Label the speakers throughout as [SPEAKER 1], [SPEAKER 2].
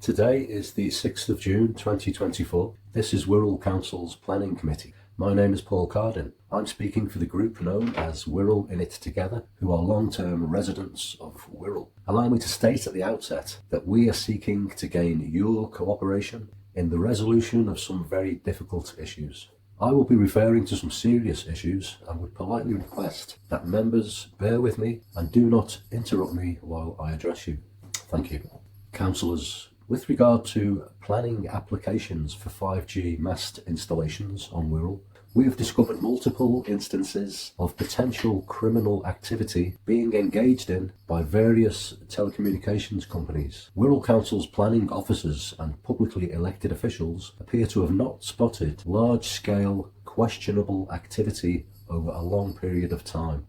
[SPEAKER 1] Today is the 6th of June 2024. This is Wirral Council's Planning Committee. My name is Paul Cardin. I'm speaking for the group known as Wirral in It Together, who are long-term residents of Wirral. Allow me to state at the outset that we are seeking to gain your cooperation in the resolution of some very difficult issues. I will be referring to some serious issues and would politely request that members bear with me and do not interrupt me while I address you. Thank you. Councillors, with regard to planning applications for 5G MAST installations on Wirral, we have discovered multiple instances of potential criminal activity being engaged in by various telecommunications companies. Wirral Council's planning officers and publicly elected officials appear to have not spotted large-scale questionable activity over a long period of time.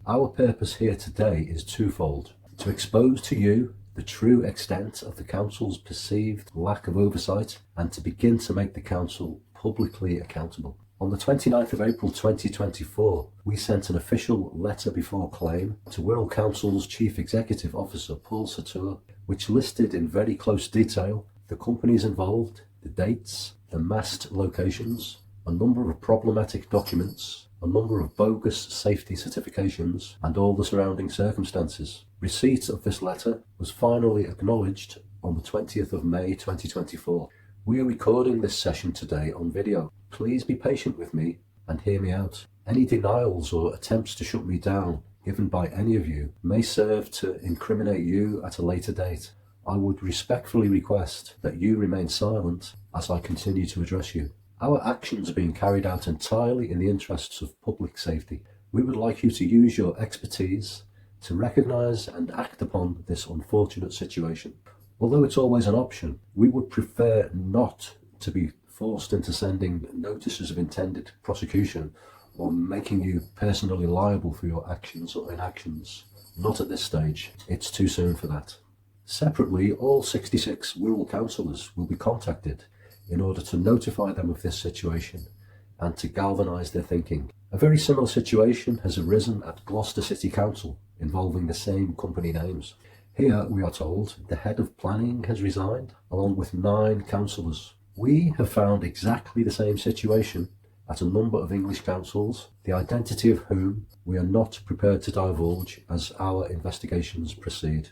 [SPEAKER 1] Our purpose here today is twofold: to expose to you the true extent of the Council's perceived lack of oversight and to begin to make the Council publicly accountable. On the 29th of April 2024, we sent an official letter before claim to Wirral Council's Chief Executive Officer Paul Satur, which listed in very close detail the companies involved, the dates, the MAST locations, a number of problematic documents, a number of bogus safety certifications, and all the surrounding circumstances. Receipt of this letter was finally acknowledged on the 20th of May 2024. We are recording this session today on video. Please be patient with me and hear me out. Any denials or attempts to shut me down given by any of you may serve to incriminate you at a later date. I would respectfully request that you remain silent as I continue to address you. Our actions are being carried out entirely in the interests of public safety. We would like you to use your expertise to recognise and act upon this unfortunate situation. Although it's always an option, we would prefer not to be forced into sending notices of intended prosecution or making you personally liable for your actions or inactions. Not at this stage. It's too soon for that. Separately, all 66 Wirral councillors will be contacted in order to notify them of this situation and to galvanise their thinking. A very similar situation has arisen at Gloucester City Council involving the same company names. Here, we are told, the head of planning has resigned along with 9 councillors. We have found exactly the same situation at a number of English councils, the identity of whom we are not prepared to divulge as our investigations proceed.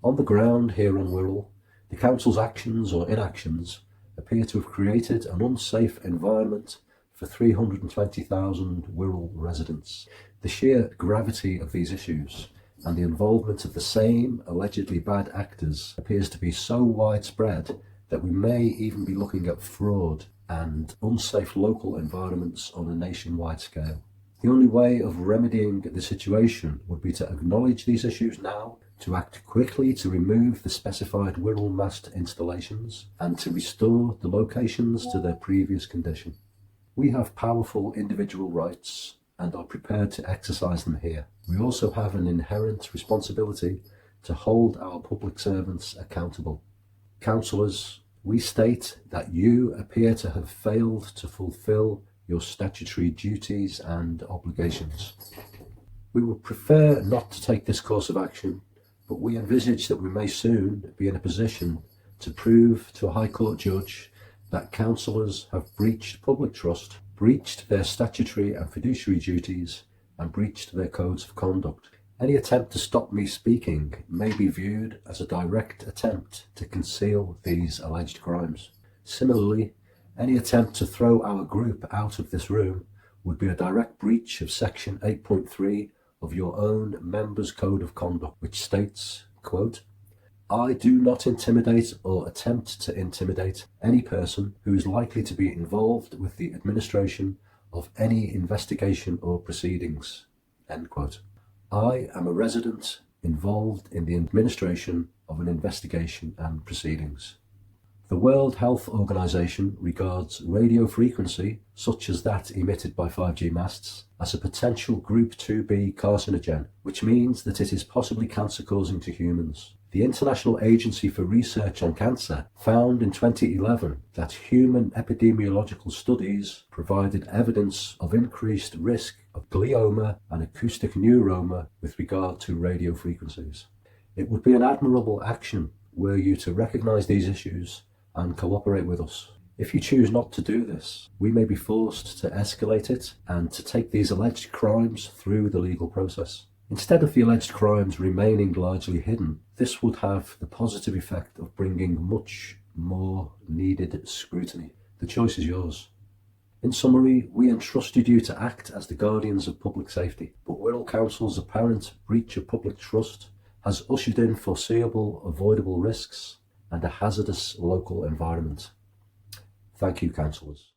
[SPEAKER 1] On the ground here on Wirral, the council's actions or inactions appear to have created an unsafe environment for 320,000 Wirral residents. The sheer gravity of these issues and the involvement of the same allegedly bad actors appears to be so widespread that we may even be looking at fraud and unsafe local environments on a nationwide scale. The only way of remedying the situation would be to acknowledge these issues now, to act quickly to remove the specified Wirral MAST installations, and to restore the locations to their previous condition. We have powerful individual rights and are prepared to exercise them here. We also have an inherent responsibility to hold our public servants accountable. Councillors, we state that you appear to have failed to fulfil your statutory duties and obligations. We would prefer not to take this course of action, but we envisage that we may soon be in a position to prove to a High Court judge that councillors have breached public trust, breached their statutory and fiduciary duties, and breached their codes of conduct. Any attempt to stop me speaking may be viewed as a direct attempt to conceal these alleged crimes. Similarly, any attempt to throw our group out of this room would be a direct breach of Section 8.3 of your own members' code of conduct, which states, quote, "I do not intimidate or attempt to intimidate any person who is likely to be involved with the administration of any investigation or proceedings," end quote. I am a resident involved in the administration of an investigation and proceedings. The World Health Organization regards radio frequency, such as that emitted by 5G masts, as a potential Group 2B carcinogen, which means that it is possibly cancer-causing to humans. The International Agency for Research on Cancer found in 2011 that human epidemiological studies provided evidence of increased risk of glioma and acoustic neuroma with regard to radio frequencies. It would be an admirable action were you to recognise these issues and cooperate with us. If you choose not to do this, we may be forced to escalate it and to take these alleged crimes through the legal process. Instead of the alleged crimes remaining largely hidden, this would have the positive effect of bringing much more needed scrutiny. The choice is yours. In summary, we entrusted you to act as the guardians of public safety, but Wirral Council's apparent breach of public trust has ushered in foreseeable, avoidable risks and a hazardous local environment. Thank you, councillors.